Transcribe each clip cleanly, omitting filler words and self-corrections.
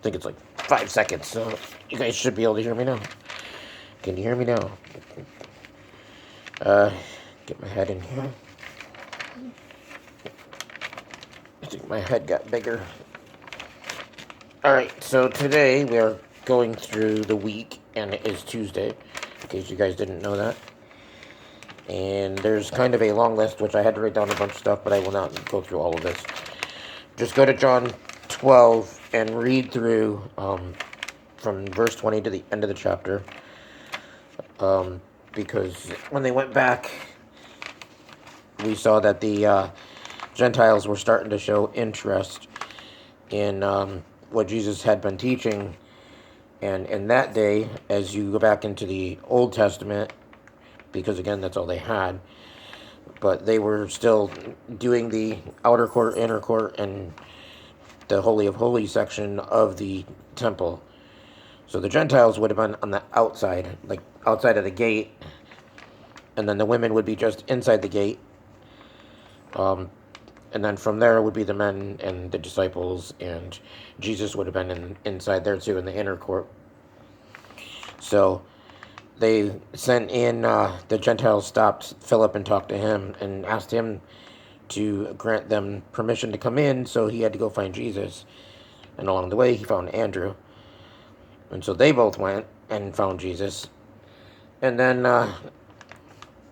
think it's like 5 seconds, so you guys should be able to hear me now. Can you hear me now? Get my head in here. I think my head got bigger. Alright, so today we are going through the week, and it is Tuesday, in case you guys didn't know that. And there's kind of a long list, which I had to write down a bunch of stuff, but I will not go through all of this. Just go to John 12 and read through from verse 20 to the end of the chapter. Because when they went back, we saw that the Gentiles were starting to show interest in what Jesus had been teaching. And in that day, as you go back into the Old Testament, because again, that's all they had, but they were still doing the outer court, inner court, and the Holy of Holies section of the temple. So the Gentiles would have been on the outside, like outside of the gate, and then the women would be just inside the gate. And then from there would be the men and the disciples, and Jesus would have been inside there too, in the inner court. So they sent in, the Gentiles stopped Philip and talked to him and asked him to grant them permission to come in, so he had to go find Jesus. And along the way, he found Andrew. And so they both went and found Jesus. And then,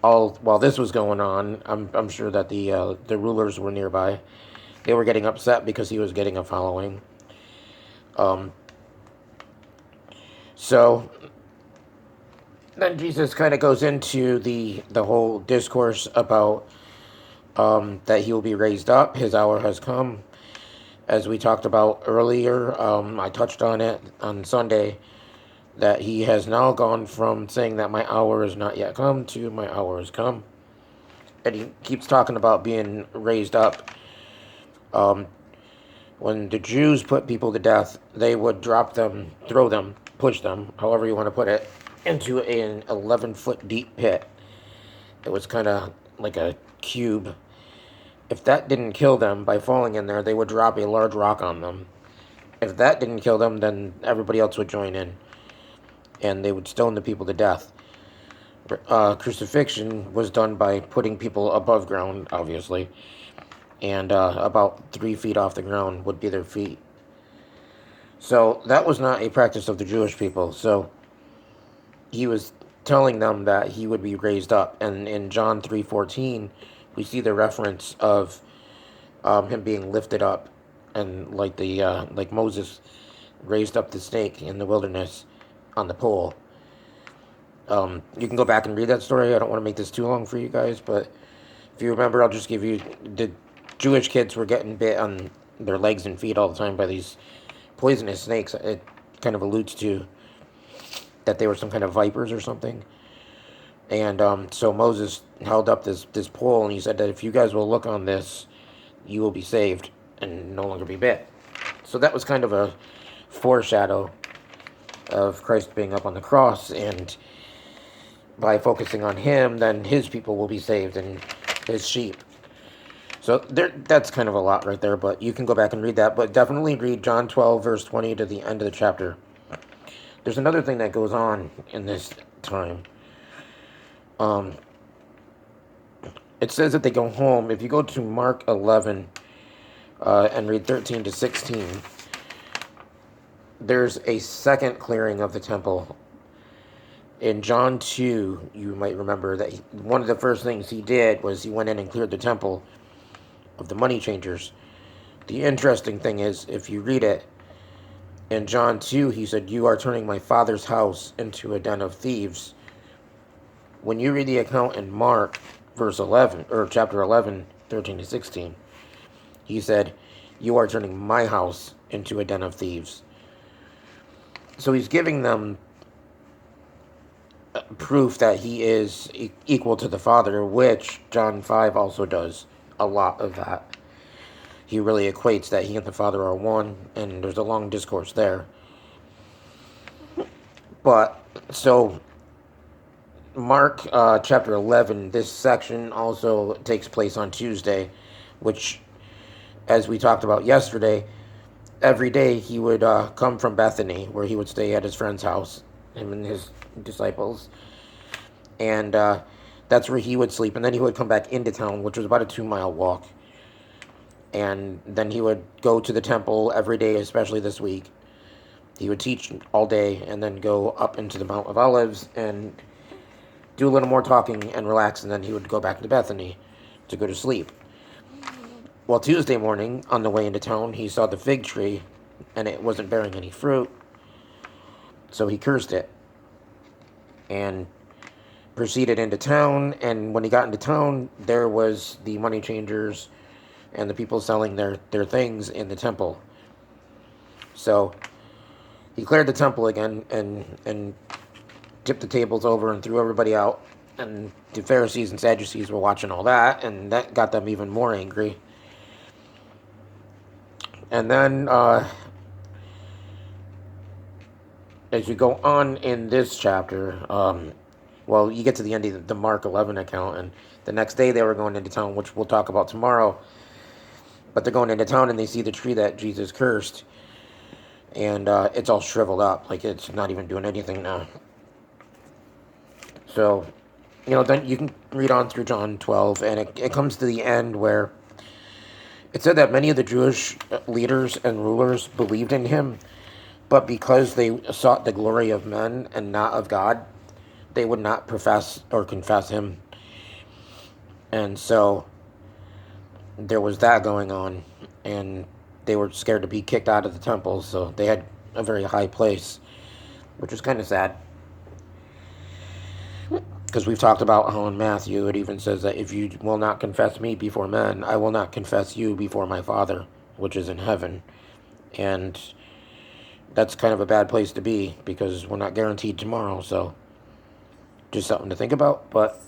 while this was going on, I'm sure that the rulers were nearby. They were getting upset because he was getting a following. So then Jesus kind of goes into the whole discourse about that he will be raised up. His hour has come. As we talked about earlier, I touched on it on Sunday, that he has now gone from saying that my hour is not yet come to my hour has come. And he keeps talking about being raised up. When the Jews put people to death, they would drop them, throw them, push them, however you want to put it, into an 11-foot deep pit. It was kind of like a cube. If that didn't kill them by falling in there, they would drop a large rock on them. If that didn't kill them, then everybody else would join in, and they would stone the people to death. Crucifixion was done by putting people above ground, obviously, and about 3 feet off the ground would be their feet. So that was not a practice of the Jewish people. So he was telling them that he would be raised up. And in John 3:14, we see the reference of him being lifted up, and like Moses raised up the snake in the wilderness on the pole. You can go back and read that story. I don't want to make this too long for you guys, but if you remember, I'll just give you, the Jewish kids were getting bit on their legs and feet all the time by these poisonous snakes. It kind of alludes to that they were some kind of vipers or something. And so Moses held up this pole, and he said that if you guys will look on this, you will be saved and no longer be bit. So that was kind of a foreshadow of Christ being up on the cross, and by focusing on him, then his people will be saved and his sheep. So that's kind of a lot right there, but you can go back and read that. But definitely read John 12, verse 20 to the end of the chapter. There's another thing that goes on in this time. It says that they go home. If you go to Mark 11 and read 13 to 16, there's a second clearing of the temple. In John 2, you might remember that one of the first things he did was he went in and cleared the temple of the money changers. The interesting thing is, if you read it, in John 2, he said, "You are turning my father's house into a den of thieves." When you read the account in Mark, verse 11, or chapter 11, 13 to 16, he said, "You are turning my house into a den of thieves." So he's giving them proof that he is equal to the Father, which John 5 also does a lot of that. He really equates that he and the Father are one, and there's a long discourse there. But, so, Mark chapter 11, this section also takes place on Tuesday, which, as we talked about yesterday, every day he would come from Bethany, where he would stay at his friend's house, him and his disciples, and that's where he would sleep. And then he would come back into town, which was about a 2-mile walk. And then he would go to the temple every day, especially this week. He would teach all day and then go up into the Mount of Olives and do a little more talking and relax, and then he would go back to Bethany to go to sleep. Well, Tuesday morning, on the way into town, he saw the fig tree, and it wasn't bearing any fruit, so he cursed it and proceeded into town. And when he got into town, there was the money changers and the people selling their things in the temple. So he cleared the temple again and tipped the tables over and threw everybody out. And the Pharisees and Sadducees were watching all that, and that got them even more angry. And then, as you go on in this chapter, well, you get to the end of the Mark 11 account, and the next day they were going into town, which we'll talk about tomorrow. But they're going into town, and they see the tree that Jesus cursed, and it's all shriveled up, like it's not even doing anything now. So, then you can read on through John 12, and it comes to the end where it said that many of the Jewish leaders and rulers believed in him, but because they sought the glory of men and not of God, they would not profess or confess him. And so there was that going on, and they were scared to be kicked out of the temple, so they had a very high place, which was kind of sad. Because we've talked about how in Matthew it even says that if you will not confess me before men, I will not confess you before my Father, which is in heaven. And that's kind of a bad place to be, because we're not guaranteed tomorrow, so just something to think about. But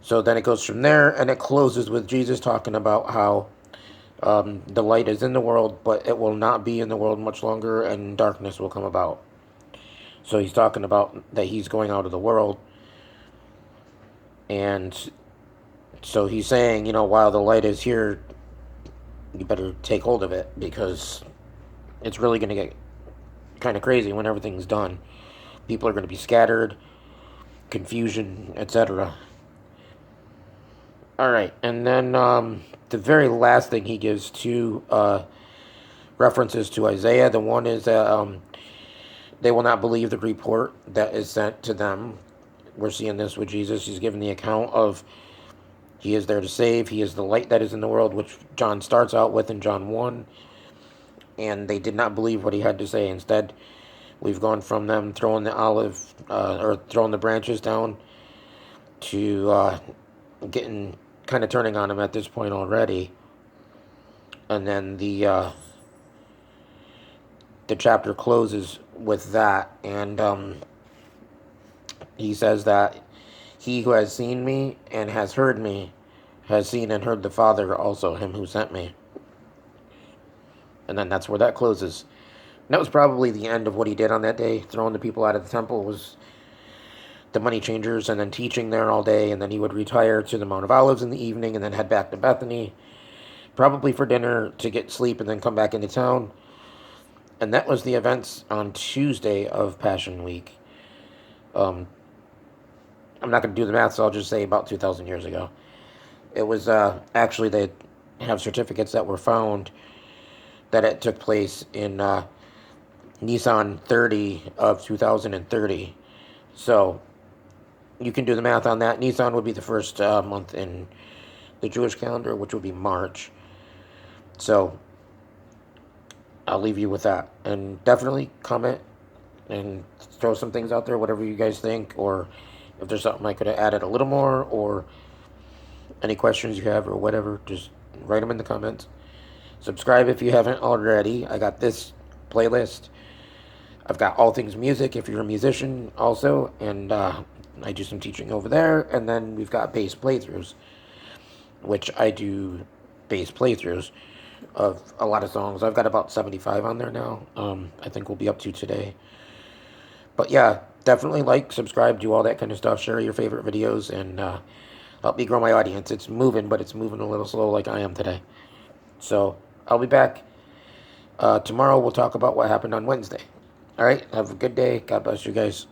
so then it goes from there, and it closes with Jesus talking about how the light is in the world, but it will not be in the world much longer, and darkness will come about. So he's talking about that he's going out of the world. And so he's saying, while the light is here, you better take hold of it, because it's really going to get kind of crazy when everything's done. People are going to be scattered, confusion, etc. All right, and then the very last thing he gives two references to Isaiah. The one is that they will not believe the report that is sent to them. We're seeing this with Jesus. He's given the account of he is there to save. He is the light that is in the world, which John starts out with in John 1. And they did not believe what he had to say. Instead, we've gone from them throwing the branches down to turning on him at this point already. And then the chapter closes with that, and he says that he who has seen me and has heard me has seen and heard the Father also, him who sent me. And then that's where that closes. And that was probably the end of what he did on that day. Throwing the people out of the temple was the money changers, and then teaching there all day, and then he would retire to the Mount of Olives in the evening, and then head back to Bethany, probably for dinner, to get sleep, and then come back into town. And that was the events on Tuesday of Passion Week. I'm not going to do the math, so I'll just say about 2,000 years ago. It was actually, they have certificates that were found that it took place in Nisan 30 of 2030. So you can do the math on that. Nisan would be the first month in the Jewish calendar, which would be March. So I'll leave you with that. And definitely comment and throw some things out there, whatever you guys think, or if there's something I could have added a little more, or any questions you have or whatever, just write them in the comments. Subscribe if you haven't already. I got this playlist. I've got All Things Music if you're a musician also, and I do some teaching over there. And then we've got bass playthroughs, which I do bass playthroughs of a lot of songs. I've got about 75 on there now. I think we'll be up to today. But yeah, definitely like, subscribe, do all that kind of stuff. Share your favorite videos, and help me grow my audience. It's moving, but it's moving a little slow like I am today. So I'll be back Tomorrow we'll talk about what happened on Wednesday. All right, have a good day. God bless you guys.